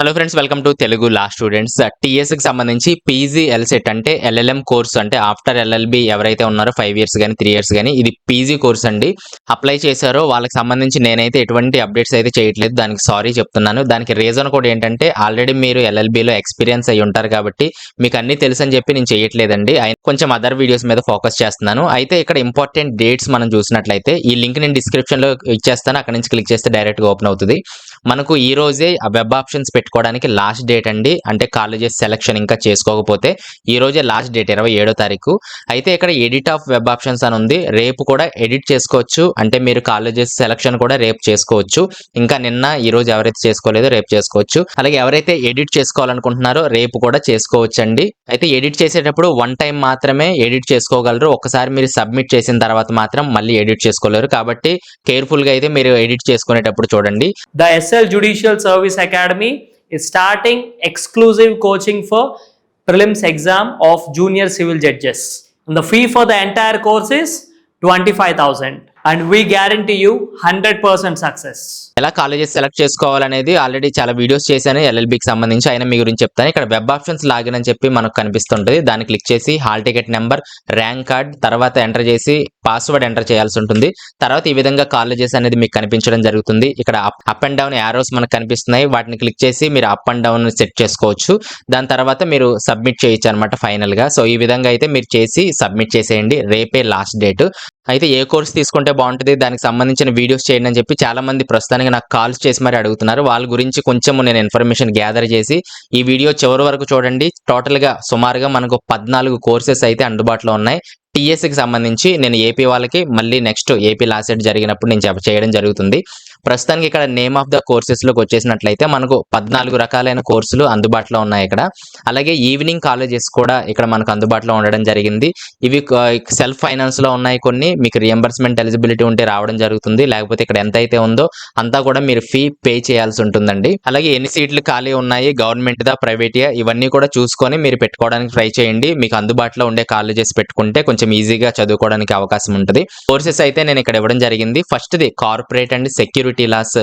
Hello friends, welcome to Telugu law students. TS కి సంబంధించి PG ఎల్సెట్ అంటే ఎల్ఎల్ఎం కోర్స్ అంటే ఆఫ్టర్ ఎల్ఎల్బి ఎవరైతే ఉన్నారో 5 ఇయర్స్ కానీ 3 ఇయర్స్ కానీ ఇది పీజీ కోర్స్ అండి. అప్లై చేశారో వాళ్ళకి సంబంధించి నేనైతే ఎటువంటి అప్డేట్స్ అయితే చేయట్లేదు. దానికి సారీ చెప్తున్నాను. దానికి రీజన్ కూడా ఏంటంటే ఆల్రెడీ మీరు ఎల్ఎల్బిలో ఎక్స్పీరియన్స్ అయ్యి ఉంటారు కాబట్టి మీకు అన్ని తెలుసు అని చెప్పి నేను చేయట్లేదండి. కొంచెం అదర్ వీడియోస్ మీద ఫోకస్ చేస్తున్నాను. అయితే ఇక్కడ ఇంపార్టెంట్ డేట్స్ మనం చూసినట్లయితే ఈ లింక్ నేను డిస్క్రిప్షన్ లో ఇచ్చేస్తాను. అక్కడ నుంచి క్లిక్ చేస్తే డైరెక్ట్ గా ఓపెన్ అవుతుంది. మనకు ఈ రోజే వెబ్ ఆప్షన్స్ పెట్టుకోవడానికి లాస్ట్ డేట్ అండి. అంటే కాలేజెస్ సెలక్షన్ ఇంకా చేసుకోకపోతే ఈ రోజే లాస్ట్ డేట్ 27వ తారీఖు. అయితే ఇక్కడ ఎడిట్ ఆఫ్ వెబ్ ఆప్షన్స్ అని ఉంది. రేపు కూడా ఎడిట్ చేసుకోవచ్చు. అంటే మీరు కాలేజెస్ సెలక్షన్ కూడా రేపు చేసుకోవచ్చు. ఇంకా నిన్న ఈ రోజు ఎవరైతే చేసుకోలేదో రేపు చేసుకోవచ్చు. అలాగే ఎవరైతే ఎడిట్ చేసుకోవాలనుకుంటున్నారో రేపు కూడా చేసుకోవచ్చు అండి. అయితే ఎడిట్ చేసేటప్పుడు వన్ టైం మాత్రమే ఎడిట్ చేసుకోగలరు. ఒకసారి మీరు సబ్మిట్ చేసిన తర్వాత మాత్రం మళ్ళీ ఎడిట్ చేసుకోలేరు. కాబట్టి కేర్ఫుల్ గా అయితే మీరు ఎడిట్ చేసుకునేటప్పుడు చూడండి. The SL Judicial Service Academy is starting exclusive coaching for prelims exam of junior civil judges. And the fee for the entire course is 25,000 and we guarantee you 100% success. ఎలా colleges select చేసుకోవాలనేది already చాలా videos చేశాను ఎల్ఎల్బికి సంబంధించి. అయినా మీ గురించి చెప్తాను. ఇక్కడ web options login అని చెప్పి మనకు కనిపిస్తుంటుంది. దాన్ని క్లిక్ చేసి hall ticket number, rank card, తర్వాత ఎంటర్ చేసి పాస్వర్డ్ ఎంటర్ చేయాల్సి ఉంటుంది. తర్వాత ఈ విధంగా కాలేజెస్ అనేది మీకు కనిపించడం జరుగుతుంది. ఇక్కడ అప్ అండ్ డౌన్ యారోస్ మనకు కనిపిస్తున్నాయి. వాటిని క్లిక్ చేసి మీరు అప్ అండ్ డౌన్ సెట్ చేసుకోవచ్చు. దాని తర్వాత మీరు సబ్మిట్ చేయొచ్చు అనమాట ఫైనల్ గా. సో ఈ విధంగా అయితే మీరు చేసి సబ్మిట్ చేసేయండి. రేపే లాస్ట్ డేట్. అయితే ఏ కోర్స్ తీసుకుంటే బాగుంటుంది, దానికి సంబంధించిన వీడియోస్ చేయండి అని చెప్పి చాలా మంది ప్రస్తుతానికి నాకు కాల్స్ చేసి మరి అడుగుతున్నారు. వాళ్ళ గురించి కొంచెం నేను ఇన్ఫర్మేషన్ గ్యాదర్ చేసి ఈ వీడియో చివరి వరకు చూడండి. టోటల్ గా సుమారుగా మనకు 14 కోర్సెస్ అయితే అందుబాటులో ఉన్నాయి. టీఎస్కి సంబంధించి నేను ఏపీ వాళ్ళకి మళ్ళీ నెక్స్ట్ ఏపీ లాస్ట్ డేట్ జరిగినప్పుడు నేను చేయడం జరుగుతుంది. ప్రస్తుతానికి ఇక్కడ నేమ్ ఆఫ్ ద కోర్సెస్ లోకి వచ్చేసినట్లయితే మనకు 14 రకాలైన కోర్సులు అందుబాటులో ఉన్నాయి ఇక్కడ. అలాగే ఈవినింగ్ కాలేజెస్ కూడా ఇక్కడ మనకు అందుబాటులో ఉండడం జరిగింది. ఇవి సెల్ఫ్ ఫైనాన్స్ లో ఉన్నాయి. కొన్ని మీకు రియంబర్స్మెంట్ ఎలిజిబిలిటీ ఉంటే రావడం జరుగుతుంది. లేకపోతే ఇక్కడ ఎంత అయితే ఉందో అంతా కూడా మీరు ఫీ పే చేయాల్సి ఉంటుందండి. అలాగే ఎన్ని సీట్లు ఖాళీ ఉన్నాయి, గవర్నమెంట్ దా ప్రైవేట్ ఇవన్నీ కూడా చూసుకొని మీరు పెట్టుకోవడానికి ట్రై చేయండి. మీకు అందుబాటులో ఉండే కాలేజెస్ పెట్టుకుంటే కొంచెం ఈజీగా చదువుకోవడానికి అవకాశం ఉంటుంది. కోర్సెస్ అయితే నేను ఇక్కడ ఇవ్వడం జరిగింది. First the corporate and security laws,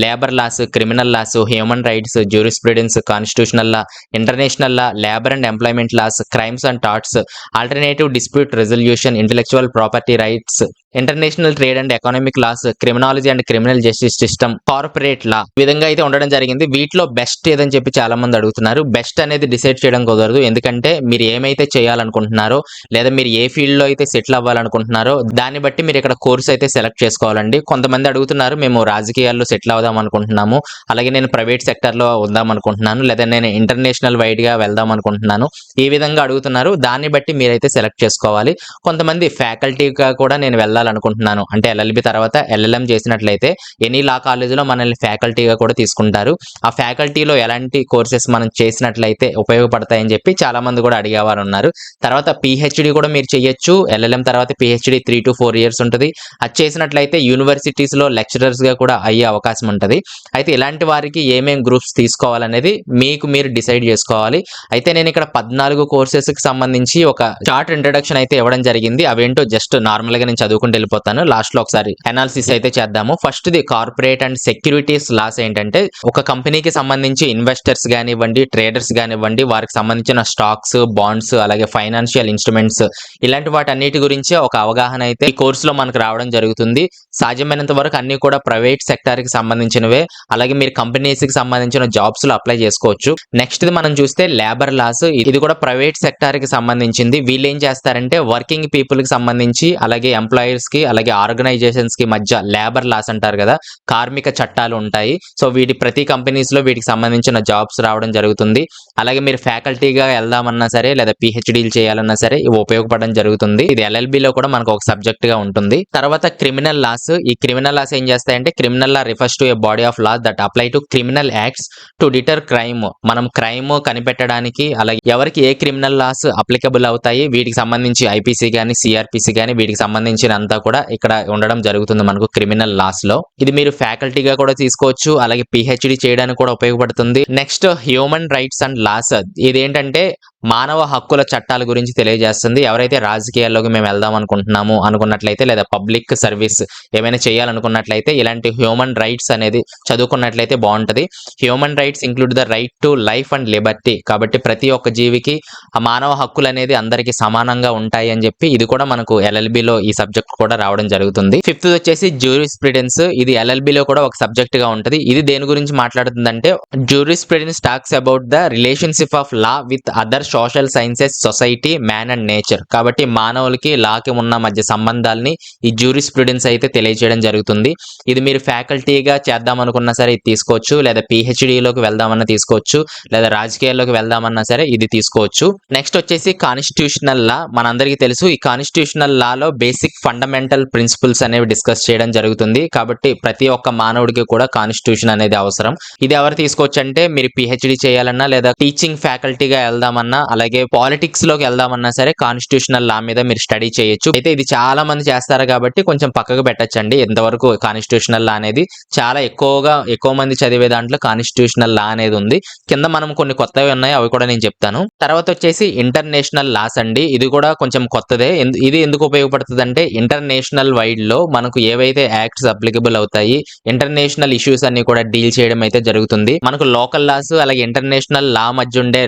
labour laws, criminal laws, human rights, jurisprudence, constitutional law, international law, labour and employment laws, crimes and torts, alternative dispute resolution, intellectual property rights, international trade and economic laws, criminology and criminal justice system, corporate law, ఈ విధంగా అయితే ఉండడం జరిగింది. వీటిలో best ఏదని చెప్పి చాలా మంది అడుగుతున్నారు. బెస్ట్ అనేది డిసైడ్ చేయడం కుదరదు. ఎందుకంటే మీరు ఏమైతే చేయాలనుకుంటున్నారో లేదా మీరు ఏ ఫీల్డ్ లో అయితే సెటిల్ అవ్వాలనుకుంటున్నారో దాన్ని బట్టి మీరు ఇక్కడ కోర్స్ అయితే సెలెక్ట్ చేసుకోవాలండి. కొంతమంది అడుగుతున్నారు, మేము రాజకీయాల్లో సెటిల్ అవుదాం అనుకుంటున్నాము, అలాగే నేను ప్రైవేట్ సెక్టర్ లో ఉందాం అనుకుంటున్నాను, లేదా నేను ఇంటర్నేషనల్ వైడ్ గా వెళ్దాం అనుకుంటున్నాను, ఈ విధంగా అడుగుతున్నారు. దాన్ని బట్టి మీరైతే సెలెక్ట్ చేసుకోవాలి. కొంతమంది ఫ్యాకల్టీగా కూడా నేను వెళ్ళాలనుకుంటున్నాను అంటే ఎల్ఎల్బి తర్వాత ఎల్ఎల్ఎం చేసినట్లయితే ఎనీ లా కాలేజీలో మనల్ని ఫ్యాకల్టీగా కూడా తీసుకుంటారు. ఆ ఫ్యాకల్టీలో ఎలాంటి కోర్సెస్ మనం చేసినట్లయితే ఉపయోగపడతాయని చెప్పి చాలా మంది కూడా అడిగేవారు ఉన్నారు. తర్వాత పిహెచ్డి కూడా మీరు చేయొచ్చు. ఎల్ఎల్ఎం తర్వాత పిహెచ్డి 3 to 4 years ఉంటుంది. అది చేసినట్లయితే యూనివర్సిటీస్ లో లెక్చరర్స్ గా కూడా అయ్యే అవకాశం ఉంటుంది. అయితే ఇలాంటి వారికి ఏమేం గ్రూప్స్ తీసుకోవాలనేది మీకు మీరు డిసైడ్ చేసుకోవాలి. అయితే నేను ఇక్కడ 14 కోర్సెస్ కి సంబంధించి ఒక షార్ట్ ఇంట్రడక్షన్ అయితే ఇవ్వడం జరిగింది. అవేంటో జస్ట్ నార్మల్ గా నేను చదువుకుంటూ వెళ్ళిపోతాను. లాస్ట్ లో ఒకసారి అనాలిసిస్ అయితే చేద్దాము. First the corporate and securities laws ఏంటంటే ఒక కంపెనీకి సంబంధించి ఇన్వెస్టర్స్ కానివ్వండి, ట్రేడర్స్ కానివ్వండి, వారికి సంబంధించిన స్టాక్స్, బాండ్స్, అలాగే ఫైనాన్షియల్ ఇన్స్ట్రుమెంట్స్ ఇలాంటి వాటన్నిటి గురించి ఒక అవగాహన అయితే ఈ కోర్సులో మనకు రావడం జరుగుతుంది. సాధ్యమైనంత వరకు అన్ని కూడా ప్రైవేట్ సెక్టర్ కి సంబంధించినవే. అలాగే మీరు కంపెనీస్ కి సంబంధించిన జాబ్స్ లో అప్లై చేసుకోవచ్చు. నెక్స్ట్ మనం చూస్తే లేబర్ లాస్, ఇది కూడా ప్రైవేట్ సెక్టర్ కి సంబంధించింది. వీళ్ళు ఏం చేస్తారంటే వర్కింగ్ పీపుల్ కి సంబంధించి అలాగే ఎంప్లాయర్స్ కి అలాగే ఆర్గనైజేషన్స్ కి మధ్య లేబర్ లాస్ అంటారు కదా, కార్మిక చట్టాలు ఉంటాయి. సో ప్రతి కంపెనీస్ లో వీటికి సంబంధించిన జాబ్స్ రావడం జరుగుతుంది. అలాగే మీరు ఫ్యాకల్టీగా వెళ్దామన్నా సరే లేదా పిహెచ్డీలు చేయాలన్నా సరే ఇవి ఉపయోగపడడం జరుగుతుంది. ఇది ఎల్ఎల్బి లో కూడా మనకు ఒక సబ్జెక్ట్ గా ఉంటుంది. తర్వాత క్రిమినల్ లాస్, ఈ క్రిమినల్ లాస్ ఏం చేస్తాయంటే criminal law refers to a body of laws that apply to criminal acts to deter crime. మనం క్రైమ్ కనిపెట్టడానికి అలాగే ఎవరికి ఏ క్రిమినల్ లాస్ అప్లికబుల్ అవుతాయి, వీటికి సంబంధించి ఐపీసీ గానీ సిఆర్పిసి గానీ వీటికి సంబంధించిన అంతా కూడా ఇక్కడ ఉండడం జరుగుతుంది మనకు క్రిమినల్ లాస్ లో. ఇది మీరు ఫ్యాకల్టీగా కూడా తీసుకోవచ్చు, అలాగే పిహెచ్డి చేయడానికి కూడా ఉపయోగపడుతుంది. Next human rights and laws, ఇదేంటంటే మానవ హక్కుల చట్టాల గురించి తెలియజేస్తుంది. ఎవరైతే రాజకీయాల్లోకి మేము వెళ్దాం అనుకుంటున్నాము అనుకున్నట్లయితే లేదా పబ్లిక్ సర్వీస్ ఏమైనా చేయాలనుకున్నట్లయితే ఇలాంటి హ్యూమన్ రైట్స్ అనేది చదువుకున్నట్లయితే బాగుంటది. Human rights include the right to life and Liberty. కాబట్టి ప్రతి ఒక్క జీవికి ఆ మానవ హక్కులు అనేది అందరికీ సమానంగా ఉంటాయి అని చెప్పి ఇది కూడా మనకు ఎల్ఎల్బిలో ఈ సబ్జెక్ట్ కూడా రావడం జరుగుతుంది. ఫిఫ్త్ వచ్చేసి జ్యూరిస్ప్రుడెన్స్. ఇది ఎల్ఎల్బిలో కూడా ఒక సబ్జెక్ట్ గా ఉంటది. ఇది దేని గురించి మాట్లాడుతుందంటే jurisprudence talks about the relationship of law with other social sciences, society, man and nature. కాబట్టి మానవులకి లాకి ఉన్న మధ్య సంబంధాలని ఈ జ్యూరిస్ప్రుడెన్స్ అయితే తెలియజేయడం జరుగుతుంది. ఇది మీరు ఫ్యాకల్టీగా చేద్దాం అనుకున్నా సరే ఇది తీసుకోవచ్చు, లేదా పిహెచ్డిలోకి వెళ్దామన్నా తీసుకోవచ్చు, లేదా రాజకీయాల్లోకి వెళ్దామన్నా సరే ఇది తీసుకోవచ్చు. నెక్స్ట్ వచ్చేసి కాన్స్టిట్యూషనల్ లా. మనందరికీ తెలుసు ఈ కాన్స్టిట్యూషనల్ లాలో బేసిక్ ఫండమెంటల్ ప్రిన్సిపల్స్ అనేవి డిస్కస్ చేయడం జరుగుతుంది. కాబట్టి ప్రతి ఒక్క మానవుడికి కూడా కాన్స్టిట్యూషన్ అనేది అవసరం. ఇది ఎవరు తీసుకోవచ్చు అంటే మీరు పిహెచ్డి చేయాలన్నా లేదా టీచింగ్ ఫ్యాకల్టీగా వెళ్దామన్నా అలాగే పాలిటిక్స్ లోకి వెళ్దామన్నా సరే కాన్స్టిట్యూషనల్ లా మీద మీరు స్టడీ చేయొచ్చు. అయితే ఇది చాలా మంది చేస్తారు కాబట్టి కొంచెం పక్కకు పెట్టచ్చండి. ఇంతవరకు కాన్స్టిట్యూషనల్ లా అనేది చాలా ఎక్కువ మంది చదివే దాంట్లో కాన్స్టిట్యూషనల్ లా అనేది ఉంది. కింద మనం కొన్ని కొత్తవి ఉన్నాయి, అవి కూడా నేను చెప్తాను. తర్వాత వచ్చేసి ఇంటర్నేషనల్ లాస్ అండి. ఇది కూడా కొంచెం కొత్తదే. ఇది ఎందుకు ఉపయోగపడుతుంది అంటే ఇంటర్నేషనల్ వైడ్ లో మనకు ఏవైతే యాక్ట్స్ అప్లికబుల్ అవుతాయి, ఇంటర్నేషనల్ ఇష్యూస్ అన్ని కూడా డీల్ చేయడం అయితే జరుగుతుంది. మనకు లోకల్ లాస్ అలాగే ఇంటర్నేషనల్ లా మధ్య ఉండే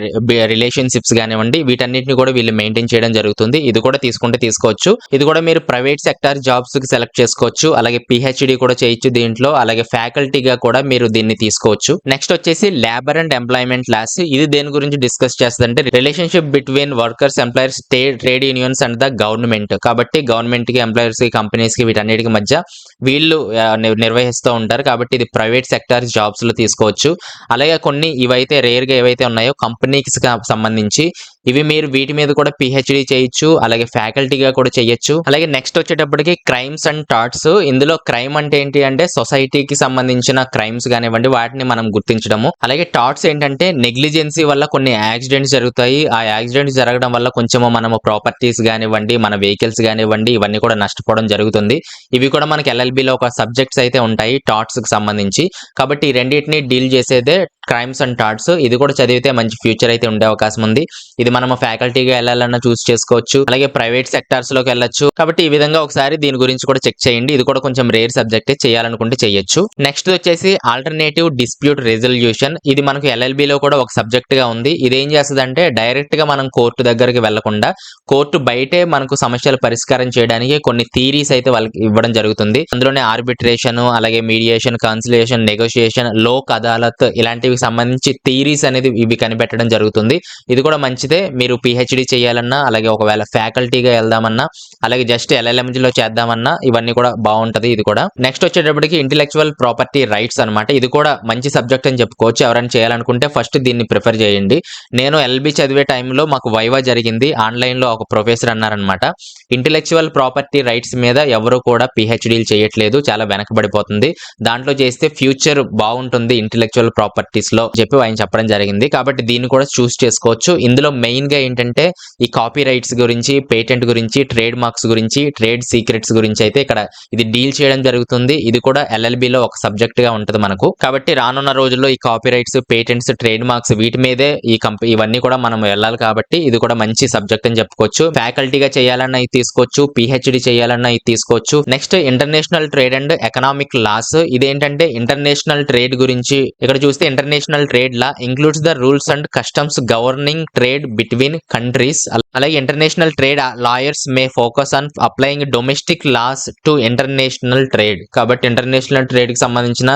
రిలేషన్షిప్స్ కానివ్వండి వీటన్నిటిని కూడా వీళ్ళు మెయింటైన్ చేయడం జరుగుతుంది. ఇది కూడా తీసుకుంటే తీసుకోవచ్చు. ఇది కూడా మీరు ప్రైవేట్ సెక్టార్ జాబ్స్ కి సెలెక్ట్ చేసుకోవచ్చు. అలాగే పిహెచ్డి కూడా చేయొచ్చు దీంట్లో. అలాగే ఫ్యాకల్టీగా కూడా మీరు దీన్ని తీసుకోవచ్చు. నెక్స్ట్ వచ్చేసి లేబర్ అండ్ ఎంప్లాయ్మెంట్ లాస్. ఇది దేని గురించి డిస్కస్ చేస్తుందంటే relationship between workers, employers, trade unions and the government. కాబట్టి గవర్నమెంట్ కి, ఎంప్లాయర్స్ కి, కంపెనీస్ కి వీటన్నిటికి మధ్య వీళ్ళు నిర్వహిస్తూ ఉంటారు. కాబట్టి ఇది ప్రైవేట్ సెక్టార్ జాబ్స్ లో తీసుకోవచ్చు. అలాగే కొన్ని ఇవైతే రేర్ గా ఏవైతే ఉన్నాయో కంపెనీకి సంబంధించి ఇవి మీరు వీటి మీద కూడా పిహెచ్డి చేయొచ్చు, అలాగే ఫ్యాకల్టీగా కూడా చేయొచ్చు. అలాగే నెక్స్ట్ వచ్చేటప్పటికి క్రైమ్స్ అండ్ టాట్స్. ఇందులో క్రైమ్ అంటే ఏంటి అంటే సొసైటీకి సంబంధించిన క్రైమ్స్ కానివ్వండి వాటిని మనం గుర్తించడము. అలాగే టాట్స్ ఏంటంటే నెగ్లిజెన్సీ వల్ల కొన్ని యాక్సిడెంట్స్ జరుగుతాయి. ఆ యాక్సిడెంట్స్ జరగడం వల్ల కొంచెము మనము ప్రాపర్టీస్ కానివ్వండి, మన వెహికల్స్ కానివ్వండి ఇవన్నీ కూడా నష్టపోవడం జరుగుతుంది. ఇవి కూడా మనకి ఎల్ఎల్బిలో ఒక సబ్జెక్ట్స్ అయితే ఉంటాయి టాట్స్ కి సంబంధించి. కాబట్టి ఈ రెండింటిని డీల్ చేసేదే క్రైమ్స్ అండ్ టాట్స్. ఇది కూడా చదివితే మంచి ఫ్యూచర్ అయితే ఉండే అవకాశం ఉంది. ఇది మనము ఫ్యాకల్టీగా వెళ్ళాలన్నా చూస్ చేసుకోవచ్చు, అలాగే ప్రైవేట్ సెక్టార్స్ లోకి వెళ్ళొచ్చు. కాబట్టి ఈ విధంగా ఒకసారి దీని గురించి కూడా చెక్ చేయండి. ఇది కూడా కొంచెం రేర్ సబ్జెక్ట్, చేయాలనుకుంటే చేయొచ్చు. నెక్స్ట్ వచ్చేసి ఆల్టర్నేటివ్ డిస్ప్యూట్ రెజల్యూషన్. ఇది మనకు ఎల్ఎల్బిలో కూడా ఒక సబ్జెక్ట్ గా ఉంది. ఇది ఏం చేస్తుంది అంటే డైరెక్ట్ గా మనం కోర్టు దగ్గరికి వెళ్లకుండా కోర్టు బయటే మనకు సమస్యలు పరిష్కారం చేయడానికి కొన్ని థియరీస్ అయితే వాళ్ళకి ఇవ్వడం జరుగుతుంది. అందులోనే ఆర్బిట్రేషన్, అలాగే mediation, conciliation, negotiation, Lok Adalat ఇలాంటివి సంబంధించి థియరీస్ అనేది ఇవి కనిపెట్టడం జరుగుతుంది. ఇది కూడా మంచిదే. మీరు పిహెచ్డి చేయాలన్నా అలాగే ఒకవేళ ఫ్యాకల్టీగా వెళ్దామన్నా అలాగే జస్ట్ ఎల్ఎల్ఎంలో చేద్దామన్నా ఇవన్నీ కూడా బాగుంటది. ఇది కూడా నెక్స్ట్ వచ్చేటప్పటికి ఇంటెలెక్చువల్ ప్రాపర్టీ రైట్స్ అన్నమాట. ఇది కూడా మంచి సబ్జెక్ట్ అని చెప్పుకోవచ్చు. ఎవరైనా చేయాలనుకుంటే ఫస్ట్ దీన్ని ప్రిఫర్ చేయండి. నేను ఎల్బి చదివే టైంలో మాకు వైవా జరిగింది. ఆన్లైన్ లో ఒక ప్రొఫెసర్ అన్నారనమాట, ఇంటెలెక్చువల్ ప్రాపర్టీ రైట్స్ మీద ఎవరు కూడా పిహెచ్డీలు చేయట్లేదు, చాలా వెనకబడిపోతుంది, దాంట్లో చేస్తే ఫ్యూచర్ బాగుంటుంది ఇంటెలెక్చువల్ ప్రాపర్టీస్ లో చెప్పి ఆయన చెప్పడం జరిగింది. కాబట్టి దీన్ని కూడా చూస్ చేసుకోవచ్చు. ఇందులో మెయిన్ గా ఏంటంటే ఈ కాపీ రైట్స్ గురించి, పేటెంట్ గురించి, ట్రేడ్ మార్క్స్ గురించి, ట్రేడ్ సీక్రెట్స్ గురించి అయితే ఇక్కడ ఇది డీల్ చేయడం జరుగుతుంది. ఇది కూడా ఎల్ఎల్బిలో ఒక సబ్జెక్ట్ గా ఉంటది మనకు. కాబట్టి రానున్న రోజుల్లో ఈ copy rights, patents, trade marks వీటి మీదే ఇవన్నీ కూడా మనం వెళ్ళాలి. కాబట్టి ఇది కూడా మంచి సబ్జెక్ట్ అని చెప్పుకోవచ్చు. ఫ్యాకల్టీగా చేయాలన్నా ఇది తీసుకోవచ్చు, పిహెచ్డి చేయాలన్నా ఇది తీసుకోవచ్చు. Next international trade and economic laws. ఇదేంటంటే ఇంటర్నేషనల్ ట్రేడ్ గురించి. ఇక్కడ చూస్తే international trade law includes the rules and customs governing trade between countries. అలాగే international trade lawyers may focus on applying domestic laws to international trade. కాబట్టి international trade కి సంబంధించిన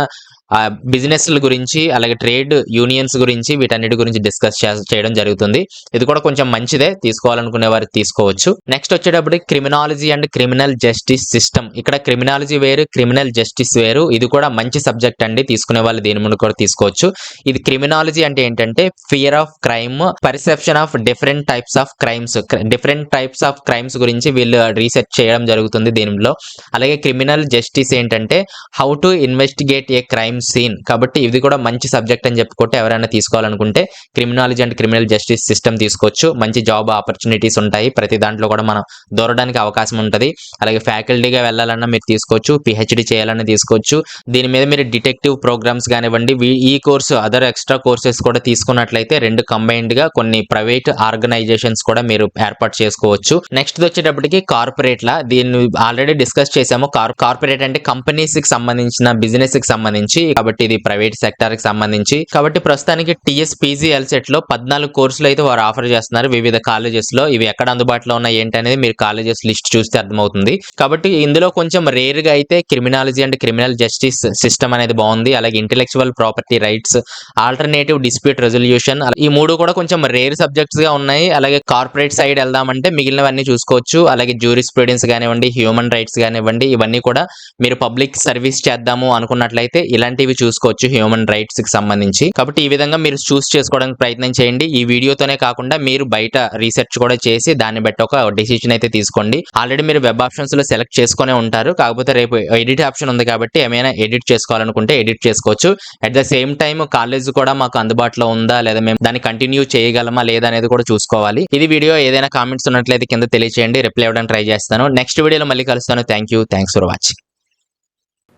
బిజినెస్ల గురించి అలాగే ట్రేడ్ యూనియన్స్ గురించి వీటన్నిటి గురించి డిస్కస్ చేయడం జరుగుతుంది. ఇది కూడా కొంచెం మంచిదే, తీసుకోవాలనుకునే వారు తీసుకోవచ్చు. నెక్స్ట్ వచ్చేటప్పుడు criminology and criminal justice system. ఇక్కడ క్రిమినాలజీ వేరు, క్రిమినల్ జస్టిస్ వేరు. ఇది కూడా మంచి సబ్జెక్ట్ అండి, తీసుకునే వాళ్ళు దీని ముందు కూడా తీసుకోవచ్చు. ఇది క్రిమినాలజీ అంటే ఏంటంటే fear of crime, perception of different types of crimes గురించి వీళ్ళు రీసెర్చ్ చేయడం జరుగుతుంది దీనిలో. అలాగే క్రిమినల్ జస్టిస్ ఏంటంటే how to investigate a crime crime scene. కాబట్టి ఇది కూడా మంచి సబ్జెక్ట్ అని చెప్పుకుంటే ఎవరైనా తీసుకోవాలనుకుంటే criminology and criminal justice system తీసుకోవచ్చు. మంచి జాబ్ ఆపర్చునిటీస్ ఉంటాయి. ప్రతి దాంట్లో కూడా మనం దూరడానికి అవకాశం ఉంటుంది. అలాగే ఫ్యాకల్టీగా వెళ్ళాలన్నా మీరు తీసుకోవచ్చు. పిహెచ్డి చేయాలన్నా తీసుకోవచ్చు. దీని మీద మీరు డిటెక్టివ్ ప్రోగ్రామ్స్ కానివ్వండి, ఈ కోర్సు అదర్ ఎక్స్ట్రా కోర్సెస్ కూడా తీసుకున్నట్లయితే రెండు కంబైన్డ్ గా కొన్ని ప్రైవేట్ ఆర్గనైజేషన్స్ కూడా మీరు ఏర్పాటు చేసుకోవచ్చు. నెక్స్ట్ వచ్చేటప్పటికి కార్పొరేట్ లా. దీన్ని ఆల్రెడీ డిస్కస్ చేసాము. కార్పొరేట్ అంటే కంపెనీస్ కి సంబంధించిన బిజినెస్ కి సంబంధించి, కాబట్టి ఇది ప్రైవేట్ సెక్టర్ కి సంబంధించి. కాబట్టి ప్రస్తుతానికి టీఎస్పీజీ ఎల్సెట్ లో 14 కోర్సులు అయితే వారు ఆఫర్ చేస్తున్నారు వివిధ కాలేజెస్ లో. ఇవి ఎక్కడ అందుబాటులో ఉన్నాయి ఏంటి అనేది మీరు కాలేజెస్ లిస్ట్ చూస్తే అర్థమవుతుంది. కాబట్టి ఇందులో కొంచెం రేర్ గా అయితే criminology and criminal justice system అనేది బాగుంది. అలాగే intellectual property rights, alternative dispute resolution, ఈ మూడు కూడా కొంచెం రేర్ సబ్జెక్ట్స్ గా ఉన్నాయి. అలాగే కార్పొరేట్ సైడ్ వెళ్దామంటే మిగిలినవన్నీ చూసుకోవచ్చు. అలాగే జ్యూరిస్ప్రుడెన్స్ కానివ్వండి, హ్యూమన్ రైట్స్ కానివ్వండి, ఇవన్నీ కూడా మీరు పబ్లిక్ సర్వీస్ చేద్దాము అనుకున్నట్లయితే ఇలాంటివి చూసుకోవచ్చు హ్యూమన్ రైట్స్ కి సంబంధించి. కాబట్టి ఈ విధంగా మీరు చూస్ చేసుకోవడానికి ప్రయత్నం చేయండి. ఈ వీడియోతోనే కాకుండా మీరు బయట రీసెర్చ్ కూడా చేసి దాన్ని బట్టి ఒక డెసిషన్ అయితే తీసుకోండి. ఆల్రెడీ మీరు వెబ్ ఆప్షన్స్ లో సెలెక్ట్ చేసుకునే ఉంటారు. కాకపోతే రేపు ఎడిట్ ఆప్షన్ ఉంది కాబట్టి ఏమైనా ఎడిట్ చేసుకోవాలనుకుంటే ఎడిట్ చేసుకోవచ్చు. At the same time college కూడా మాకు అందుబాటులో ఉందా లేదా, మేము దాన్ని కంటిన్యూ చేయగలమా లేదా అనేది కూడా చూసుకోవాలి. ఇది వీడియో ఏదైనా కామెంట్స్ ఉన్నట్లయితే కింద తెలియచేయండి. రిప్లై ఇవ్వడానికి ట్రై చేస్తాను. నెక్స్ట్ వీడియోలో మళ్ళీ కలుస్తాను. Thanks for watching.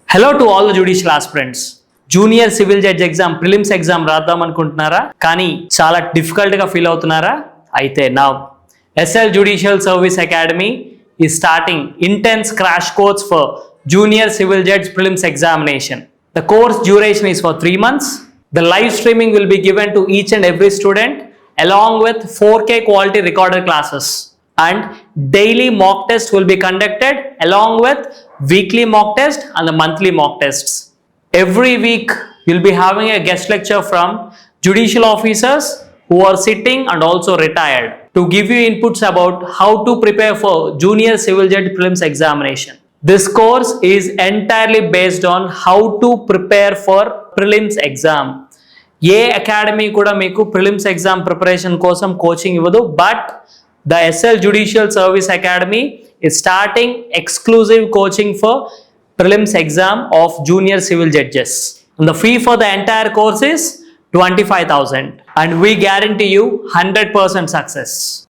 Hello to all the judicial aspirants. Junior civil judge exam prelims exam రాద్దాం అనుకుంటున్నారా, కానీ చాలా డిఫికల్ట్ గా ఫీల్ అవుతున్నారా? అయితే నా SL Judicial Service Academy is starting intense crash course for Junior Civil Judge Prelims Examination. The course duration is for 3 months. The live streaming will be given to each and every student along with 4K quality recorded classes. And daily mock test will be conducted along with weekly mock test and the monthly mock tests. Every week you'll be having a guest lecture from judicial officers who are sitting and also retired to give you inputs about how to prepare for Junior Civil Judge Prelims Examination. This course is entirely based on how to prepare for prelims exam. A academy కూడా మీకు prelims exam preparation కోసం coaching ఇవ్వదు, but the SL Judicial Service Academy is starting exclusive coaching for prelims exam of Junior Civil Judges. And the fee for the entire course is 25,000 and we guarantee you 100% success.